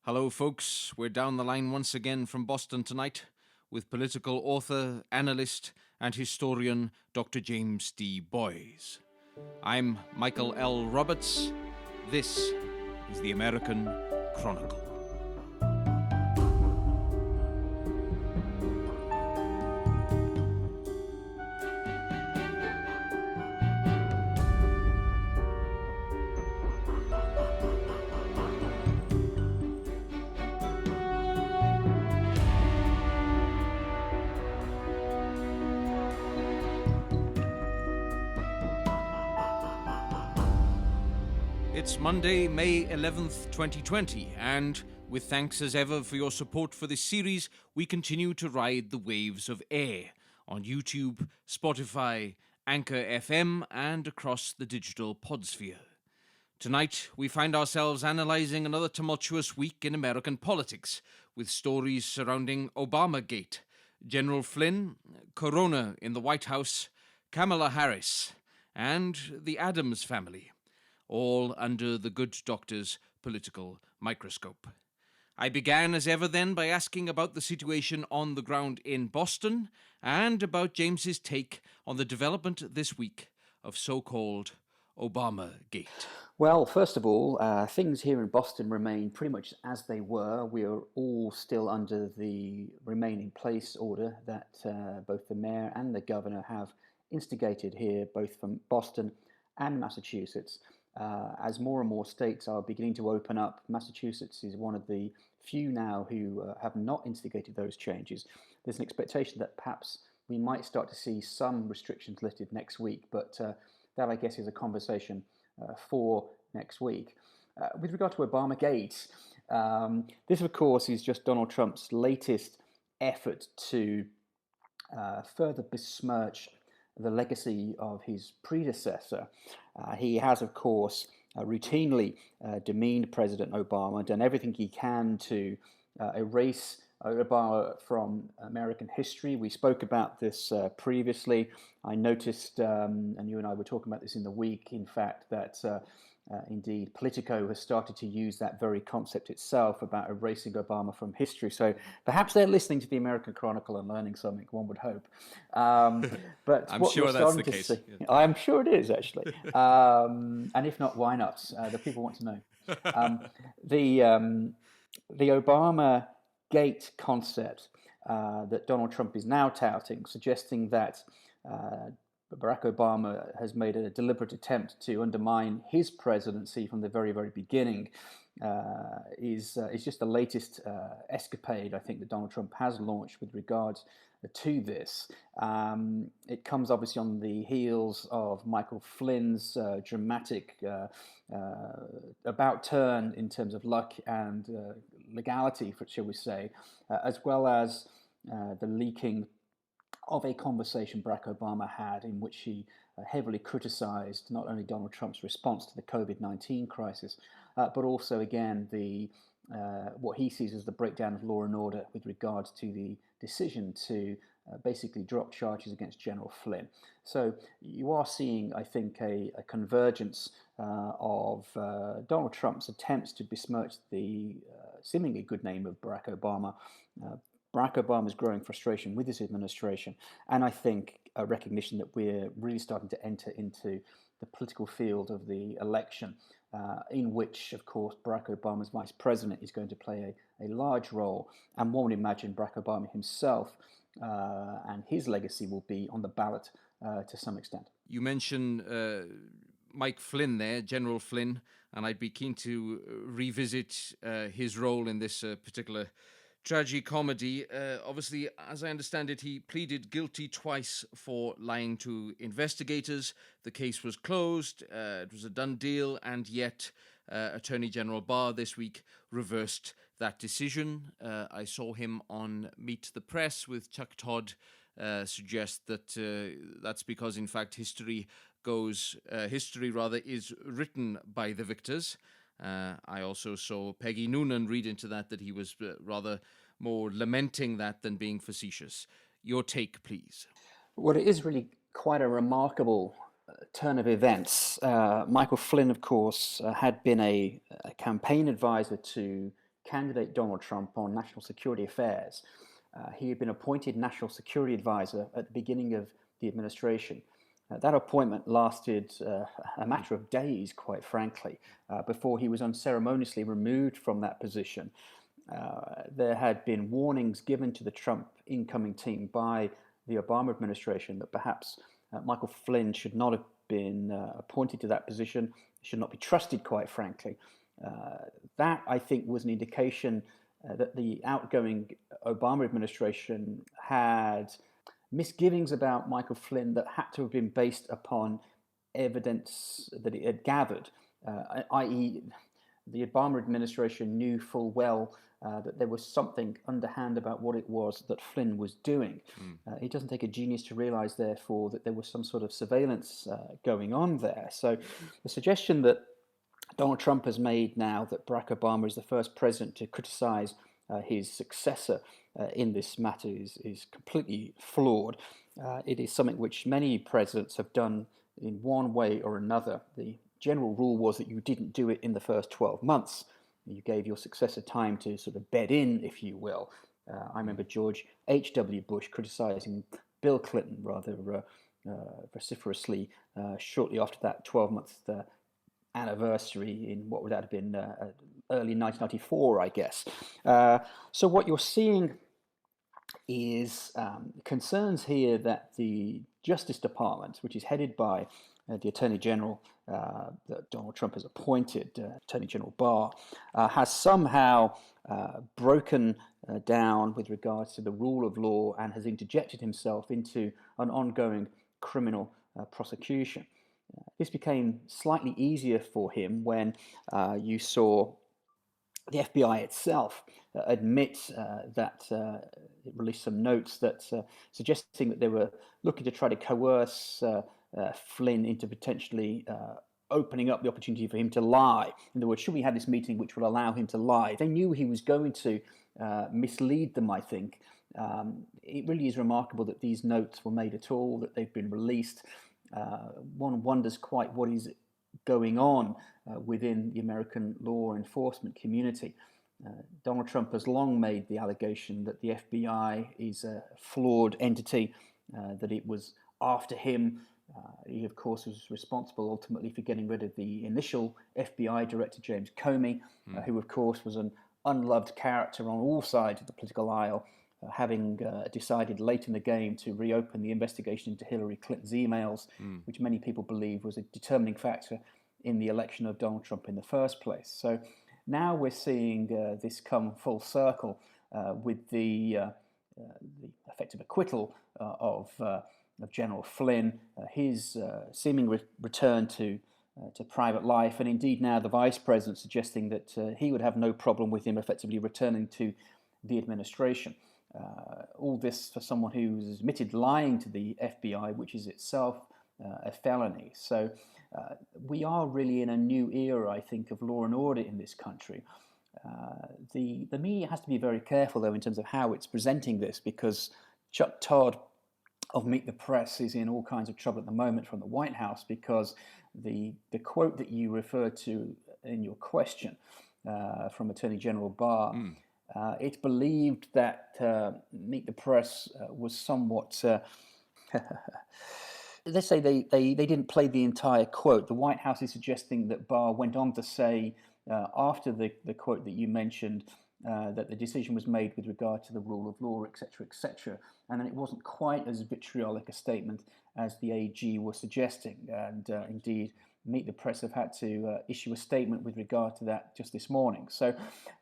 Hello, folks. We're down the line once again from Boston tonight with political author, analyst, and historian Dr. James D. Boys. I'm Michael L. Roberts. This is the American Chronicle. It's Monday, May 11th, 2020, and with thanks as ever for your support for this series, we continue to ride the waves of air on YouTube, Spotify, Anchor FM, and across the digital podsphere. Tonight, we find ourselves analysing another tumultuous week in American politics, with stories surrounding Obamagate, General Flynn, Corona in the White House, Kamala Harris, and the Adams family, all under the good doctor's political microscope. I began as ever then by asking about the situation on the ground in Boston and about James's take on the development this week of so-called Obamagate. Well, first of all, things here in Boston remain pretty much as they were. We are all still under the remain in place order that both the mayor and the governor have instigated here, both from Boston and Massachusetts. As more and more states are beginning to open up, Massachusetts is one of the few now who have not instigated those changes. There's an expectation that perhaps we might start to see some restrictions lifted next week, but that, I guess, is a conversation for next week. With regard to Obamagate, this, of course, is just Donald Trump's latest effort to further besmirch the legacy of his predecessor. He has, of course, routinely demeaned President Obama, done everything he can to erase Obama from American history. We spoke about this previously. I noticed, and you and I were talking about this in the week, in fact, that indeed Politico has started to use that very concept itself about erasing Obama from history. So perhaps they're listening to the American Chronicle and learning something, one would hope. But I'm sure that's the case. I'm sure it is, actually. And if not, why not? The people want to know. The Obama Gate concept that Donald Trump is now touting, suggesting that Barack Obama has made a deliberate attempt to undermine his presidency from the very, very beginning, is just the latest escapade, I think, that Donald Trump has launched with regards to this. It comes obviously on the heels of Michael Flynn's dramatic about turn in terms of luck and legality, shall we say, as well as the leaking of a conversation Barack Obama had in which he heavily criticized not only Donald Trump's response to the COVID-19 crisis, but also, again, the what he sees as the breakdown of law and order with regards to the decision to basically drop charges against General Flynn. So you are seeing, I think, a convergence of Donald Trump's attempts to besmirch the seemingly good name of Barack Obama, Barack Obama's growing frustration with his administration, and I think a recognition that we're really starting to enter into the political field of the election, in which, of course, Barack Obama's vice president is going to play a large role, and one would imagine Barack Obama himself and his legacy will be on the ballot to some extent. You mentioned Mike Flynn there, General Flynn, and I'd be keen to revisit his role in this particular tragicomedy. Obviously, as I understand it, he pleaded guilty twice for lying to investigators. The case was closed. It was a done deal, and yet Attorney General Barr this week reversed that decision. I saw him on Meet the Press with Chuck Todd suggest that that's because, in fact, history is written by the victors. I also saw Peggy Noonan read into that he was rather more lamenting that than being facetious. Your take, please. Well, it is really quite a remarkable turn of events. Michael Flynn, of course, had been a campaign advisor to candidate Donald Trump on national security affairs. He had been appointed National Security Advisor at the beginning of the administration. That appointment lasted a matter of days, quite frankly, before he was unceremoniously removed from that position. There had been warnings given to the Trump incoming team by the Obama administration that perhaps Michael Flynn should not have been appointed to that position, should not be trusted, quite frankly. That, I think, was an indication that the outgoing Obama administration had misgivings about Michael Flynn that had to have been based upon evidence that it had gathered, i.e., the Obama administration knew full well that there was something underhand about what it was that Flynn was doing. It doesn't take a genius to realize, therefore, that there was some sort of surveillance going on there. So the suggestion that Donald Trump has made now that Barack Obama is the first president to criticize his successor in this matter is completely flawed. It is something which many presidents have done in one way or another. The general rule was that you didn't do it in the first 12 months. You gave your successor time to sort of bed in, if you will. I remember George H.W. Bush criticizing Bill Clinton rather vociferously shortly after that 12-month anniversary in what would that have been early 1994, I guess. So what you're seeing is concerns here that the Justice Department, which is headed by the Attorney General that Donald Trump has appointed, Attorney General Barr, has somehow broken down with regards to the rule of law and has interjected himself into an ongoing criminal prosecution. This became slightly easier for him when you saw the FBI itself admit that it released some notes that suggesting that they were looking to try to coerce Flynn into potentially opening up the opportunity for him to lie. In other words, should we have this meeting which will allow him to lie? They knew he was going to mislead them, I think. It really is remarkable that these notes were made at all, that they've been released. One wonders quite what is going on within the American law enforcement community. Donald Trump has long made the allegation that the FBI is a flawed entity, that it was after him. He, of course, was responsible ultimately for getting rid of the initial FBI director, James Comey, who, of course, was an unloved character on all sides of the political aisle, having decided late in the game to reopen the investigation into Hillary Clinton's emails, which many people believe was a determining factor in the election of Donald Trump in the first place. So now we're seeing this come full circle with the effective acquittal of General Flynn, his seeming return to private life, and indeed now the vice president suggesting that he would have no problem with him effectively returning to the administration. All this for someone who's admitted lying to the FBI, which is itself a felony. So we are really in a new era, I think, of law and order in this country. The media has to be very careful, though, in terms of how it's presenting this, because Chuck Todd of Meet the Press is in all kinds of trouble at the moment from the White House, because the quote that you referred to in your question from Attorney General Barr, it's believed that Meet the Press was somewhat... let's say they didn't play the entire quote. The White House is suggesting that Barr went on to say, after the quote that you mentioned, that the decision was made with regard to the rule of law, etc., and then it wasn't quite as vitriolic a statement as the AG was suggesting. And indeed, Meet the Press have had to issue a statement with regard to that just this morning. So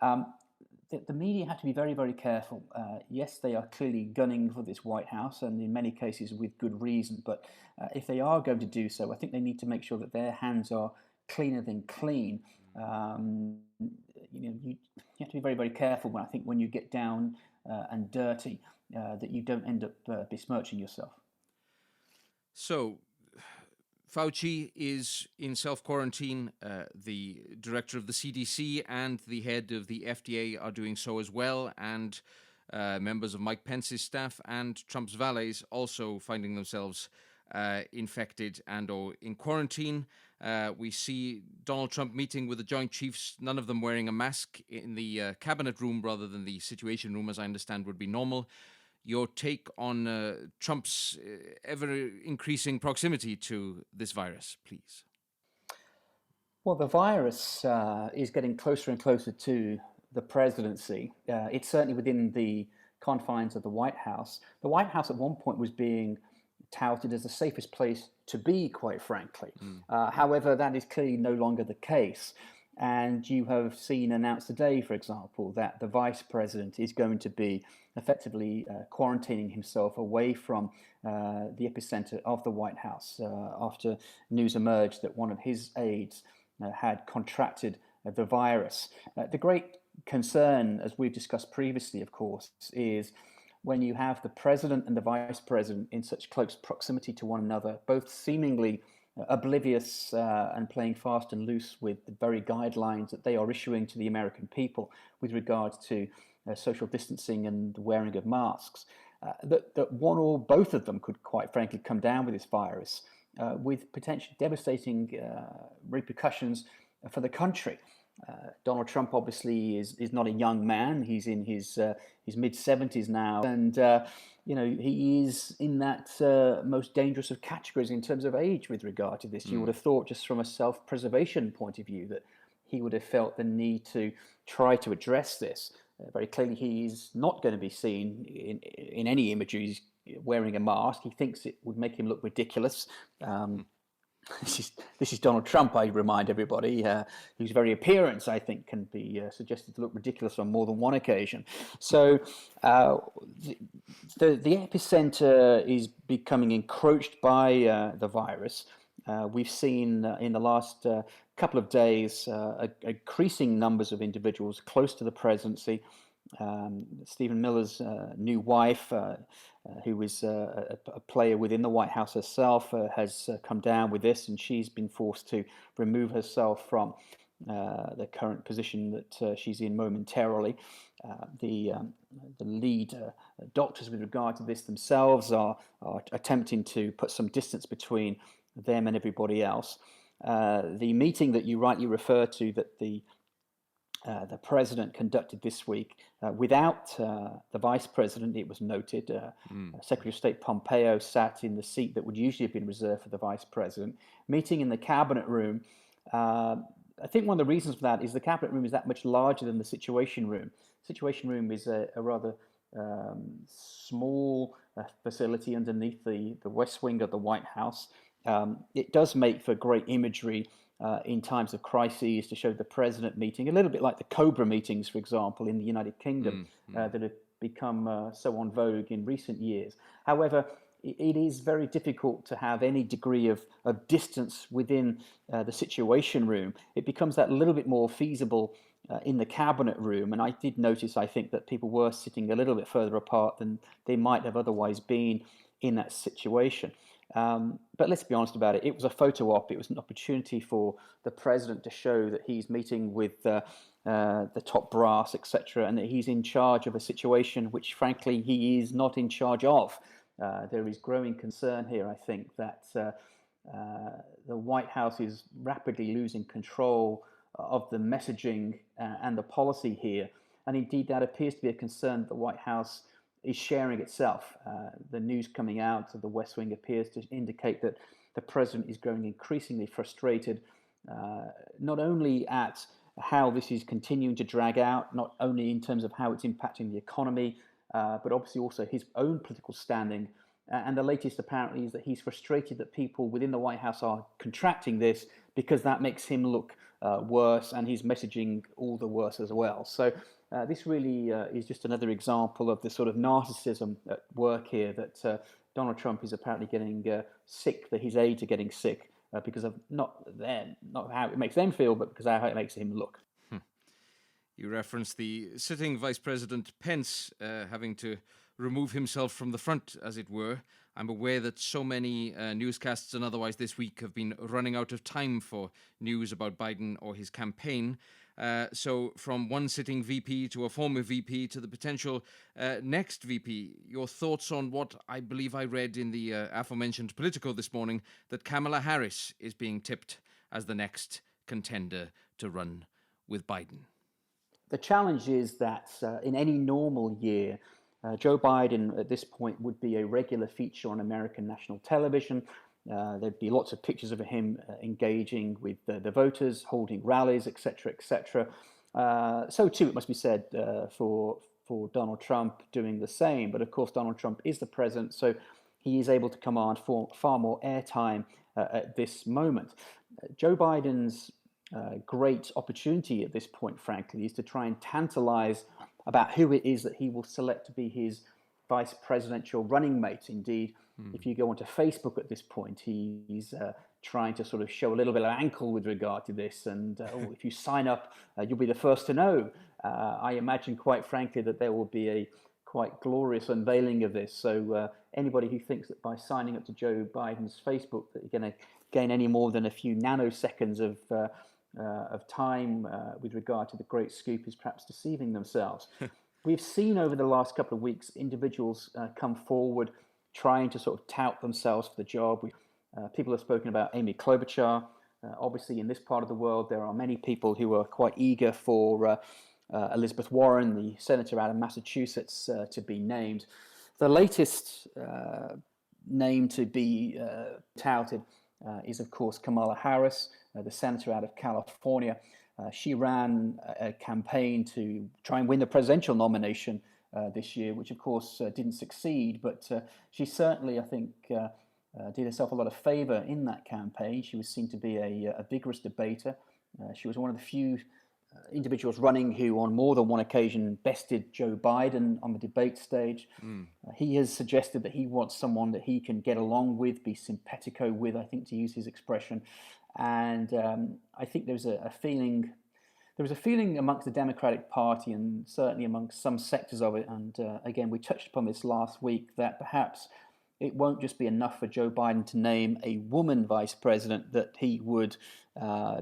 the media have to be very, very careful. Yes, they are clearly gunning for this White House, and in many cases with good reason. But if they are going to do so, I think they need to make sure that their hands are cleaner than clean. You have to be very, very careful when you get down and dirty, that you don't end up besmirching yourself. So, Fauci is in self-quarantine. The director of the CDC and the head of the FDA are doing so as well, and members of Mike Pence's staff and Trump's valets also finding themselves infected and or in quarantine. We see Donald Trump meeting with the Joint Chiefs, none of them wearing a mask in the cabinet room rather than the Situation Room, as I understand would be normal. Your take on Trump's ever-increasing proximity to this virus, please. Well, the virus is getting closer and closer to the presidency. It's certainly within the confines of the White House. The White House at one point was being touted as the safest place to be, quite frankly. However, that is clearly no longer the case. And you have seen announced today, for example, that the vice president is going to be effectively quarantining himself away from the epicenter of the White House after news emerged that one of his aides had contracted the virus. The great concern, as we've discussed previously, of course, is when you have the president and the vice president in such close proximity to one another, both seemingly oblivious and playing fast and loose with the very guidelines that they are issuing to the American people with regards to social distancing and the wearing of masks, that one or both of them could quite frankly come down with this virus with potentially devastating repercussions for the country. Donald Trump obviously is not a young man. He's in his mid-70s now, and he is in that most dangerous of categories in terms of age with regard to this. You would have thought, just from a self-preservation point of view, that he would have felt the need to try to address this. Very clearly, he's not going to be seen in any images wearing a mask. He thinks it would make him look ridiculous. This is Donald Trump, I remind everybody, whose very appearance, I think, can be suggested to look ridiculous on more than one occasion. So the epicenter is becoming encroached by the virus. We've seen in the last couple of days increasing numbers of individuals close to the presidency. Stephen Miller's new wife, who is a player within the White House herself, has come down with this, and she's been forced to remove herself from the current position that she's in momentarily. The lead doctors with regard to this themselves are attempting to put some distance between them and everybody else. The meeting that you rightly refer to, that the president conducted this week without the vice president, it was noted. Secretary of State Pompeo sat in the seat that would usually have been reserved for the vice president, meeting in the cabinet room. I think one of the reasons for that is the cabinet room is that much larger than the Situation Room. Situation Room is a rather small facility underneath the West Wing of the White House. It does make for great imagery in times of crises, to show the president meeting, a little bit like the Cobra meetings, for example, in the United Kingdom, that have become so en vogue in recent years. However, it is very difficult to have any degree of distance within the Situation Room. It becomes that little bit more feasible in the cabinet room, and I did notice, I think, that people were sitting a little bit further apart than they might have otherwise been in that situation. But let's be honest about it. It was a photo op. It was an opportunity for the president to show that he's meeting with the top brass, etc., and that he's in charge of a situation which, frankly, he is not in charge of. There is growing concern here, I think, that the White House is rapidly losing control of the messaging and the policy here. And indeed, that appears to be a concern that the White House is sharing itself. The news coming out of the West Wing appears to indicate that the president is growing increasingly frustrated, not only at how this is continuing to drag out, not only in terms of how it's impacting the economy, but obviously also his own political standing. And the latest apparently is that he's frustrated that people within the White House are contracting this, because that makes him look worse, and he's messaging all the worse as well. So this really is just another example of the sort of narcissism at work here, that Donald Trump is apparently getting sick, that his aides are getting sick because of not how it makes them feel, but because of how it makes him look. You referenced the sitting Vice President Pence having to remove himself from the front, as it were. I'm aware that so many newscasts and otherwise this week have been running out of time for news about Biden or his campaign. So from one sitting VP to a former VP to the potential next VP, your thoughts on what I believe I read in the aforementioned Politico this morning, that Kamala Harris is being tipped as the next contender to run with Biden? The challenge is that in any normal year, Joe Biden at this point would be a regular feature on American national television. There'd be lots of pictures of him engaging with the voters, holding rallies, etc., etc. So too, it must be said for Donald Trump doing the same. But of course, Donald Trump is the president, so he is able to command far more airtime at this moment. Joe Biden's great opportunity at this point, frankly, is to try and tantalize about who it is that he will select to be his vice presidential running mate. Indeed, if you go onto Facebook at this point, he's trying to sort of show a little bit of ankle with regard to this. And if you sign up, you'll be the first to know. I imagine, quite frankly, that there will be a quite glorious unveiling of this. So anybody who thinks that by signing up to Joe Biden's Facebook that you're going to gain any more than a few nanoseconds of time with regard to the great scoop is perhaps deceiving themselves. We've seen over the last couple of weeks individuals come forward trying to sort of tout themselves for the job. People have spoken about Amy Klobuchar. Obviously, in this part of the world, there are many people who are quite eager for Elizabeth Warren, the senator out of Massachusetts, to be named. The latest name to be touted is, of course, Kamala Harris, the senator out of California. She ran a campaign to try and win the presidential nomination this year, which, of course, didn't succeed. But she certainly, I think, did herself a lot of favor in that campaign. She was seen to be a vigorous debater. She was one of the few individuals running who, on more than one occasion, bested Joe Biden on the debate stage. He has suggested that he wants someone that he can get along with, be simpatico with, I think, to use his expression. And I think there was a feeling amongst the Democratic Party, and certainly amongst some sectors of it, and again, we touched upon this last week, that perhaps it won't just be enough for Joe Biden to name a woman vice president, that he would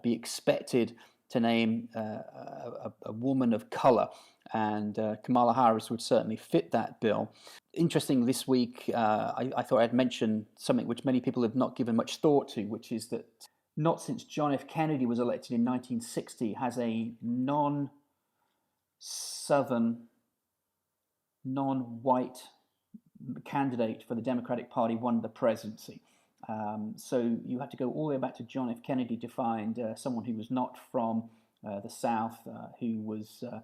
be expected to name a woman of color, and Kamala Harris would certainly fit that bill. Interesting, this week, I thought I'd mention something which many people have not given much thought to, which is that not since John F. Kennedy was elected in 1960 has a non-Southern, non-white candidate for the Democratic Party won the presidency. So you have to go all the way back to John F. Kennedy to find someone who was not from the South, who was a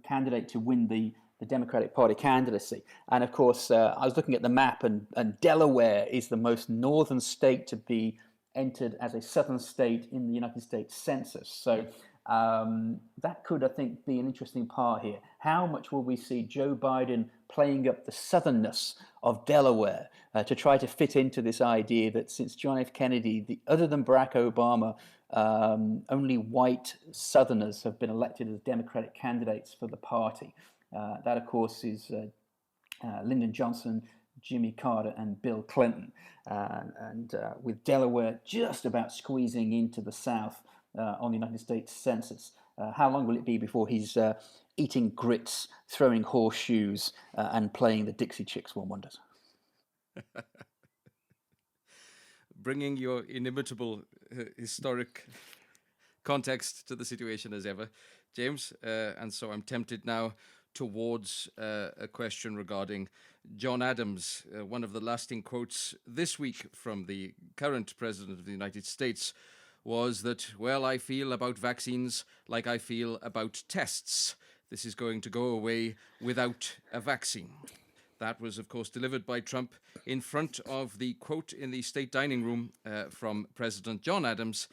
candidate to win the Democratic Party candidacy. And of course, I was looking at the map, and Delaware is the most northern state to be entered as a southern state in the United States Census. So that could, I think, be an interesting part here. How much will we see Joe Biden playing up the southernness of Delaware to try to fit into this idea that since John F. Kennedy, other than Barack Obama, only white Southerners have been elected as Democratic candidates for the party. That, of course, is Lyndon Johnson, Jimmy Carter, and Bill Clinton. And with Delaware just about squeezing into the South on the United States Census, how long will it be before he's eating grits, throwing horseshoes, and playing the Dixie Chicks, one wonders? Bringing your inimitable historic context to the situation as ever, James. And so I'm tempted now towards a question regarding John Adams. One of the lasting quotes this week from the current president of the United States was that, well, I feel about vaccines like I feel about tests. This is going to go away without a vaccine. That was, of course, delivered by Trump in front of the quote in the state dining room from President John Adams,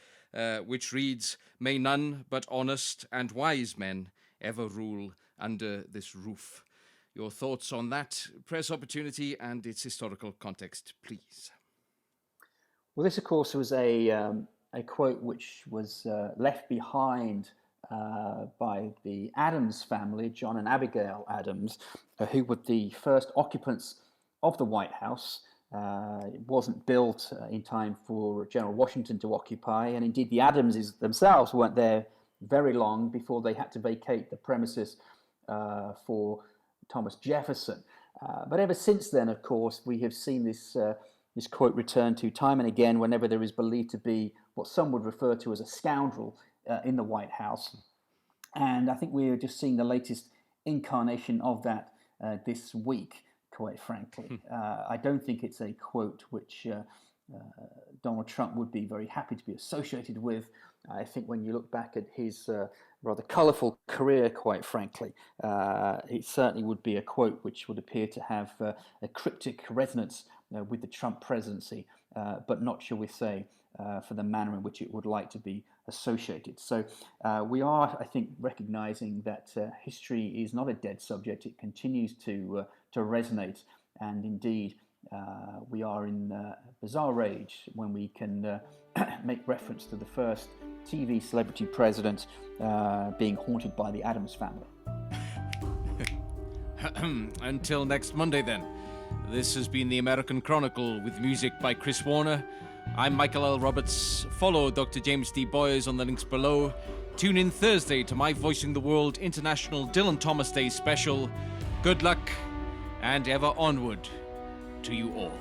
which reads, "May none but honest and wise men ever rule under this roof." Your thoughts on that press opportunity and its historical context, please. Well, this, of course, was a quote which was left behind by the Adams family, John and Abigail Adams, who were the first occupants of the White House. It wasn't built in time for General Washington to occupy, and indeed the Adamses themselves weren't there very long before they had to vacate the premises for Thomas Jefferson. But ever since then, of course, we have seen this this quote returned to time and again whenever there is believed to be what some would refer to as a scoundrel in the White House. And I think we're just seeing the latest incarnation of that this week, quite frankly. I don't think it's a quote which Donald Trump would be very happy to be associated with. I think when you look back at his rather colourful career, quite frankly, it certainly would be a quote which would appear to have a cryptic resonance with the Trump presidency, but not, shall we say, for the manner in which it would like to be associated. So we are, I think, recognising that history is not a dead subject. It continues to resonate, and indeed we are in a bizarre age when we can make reference to the first TV celebrity president being haunted by the Addams family. Until next Monday, then. This has been the American Chronicle with music by Chris Warner. I'm Michael L. Roberts. Follow Dr. James D. Boyes on the links below. Tune in Thursday to my Voicing the World International Dylan Thomas Day special. Good luck and ever onward to you all.